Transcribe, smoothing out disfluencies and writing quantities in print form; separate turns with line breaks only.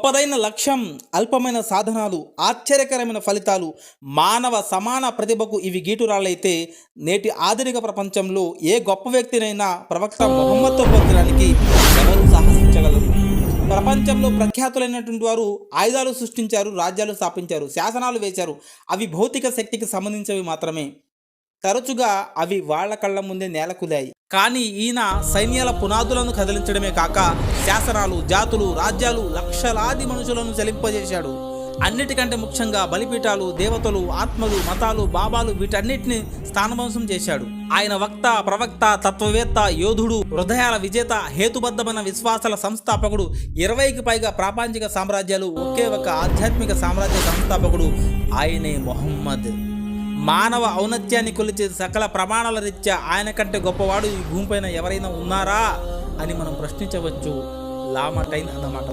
గొప్పదైన లక్ష్యం, అల్పమైన సాధనాలు, ఆశ్చర్యకరమైన ఫలితాలు, మానవ సమాన ప్రతిభకు ఇవి గీటురాళ్ళైతే నేటి ఆధునిక ప్రపంచంలో ఏ గొప్ప వ్యక్తినైనా ప్రవక్త ముహమ్మద్తో పోల్చడానికి ఎవరు సాహసించగలరు? ప్రపంచంలో ప్రఖ్యాతులైనటువంటి వారు ఆయుధాలు సృష్టించారు, రాజ్యాలు స్థాపించారు, శాసనాలు వేశారు. అవి భౌతిక శక్తికి సంబంధించినవి మాత్రమే. తరచుగా అవి వాళ్ళ కళ్ళ ముందే నేలకూలాయి. కానీ ఈయన సైన్యాల పునాదులను కదిలించడమే కాక శాసనాలు, జాతులు, రాజ్యాలు, లక్షలాది మనుషులను చలింపజేశాడు. అన్నిటికంటే ముఖ్యంగా బలిపీఠాలు, దేవతలు, ఆత్మలు, మతాలు, బాబాలు వీటన్నిటిని స్థానభంశం చేశాడు. ఆయన వక్త, ప్రవక్త, తత్వవేత్త, యోధుడు, హృదయాల విజేత, హేతుబద్ధమైన విశ్వాసాల సంస్థాపకుడు, 20కి పైగా ప్రాపంచిక సామ్రాజ్యాలు, ఒకే ఒక ఆధ్యాత్మిక సామ్రాజ్య సంస్థాపకుడు ఆయనే మొహమ్మద్. మానవ ఔన్నత్యాన్ని కొలిచే సకల ప్రమాణాల రీత్యా ఆయన కంటే గొప్పవాడు ఈ భూమిపైన ఎవరైనా ఉన్నారా అని మనం ప్రశ్నించవచ్చు. లామటైన్ అన్నమాట.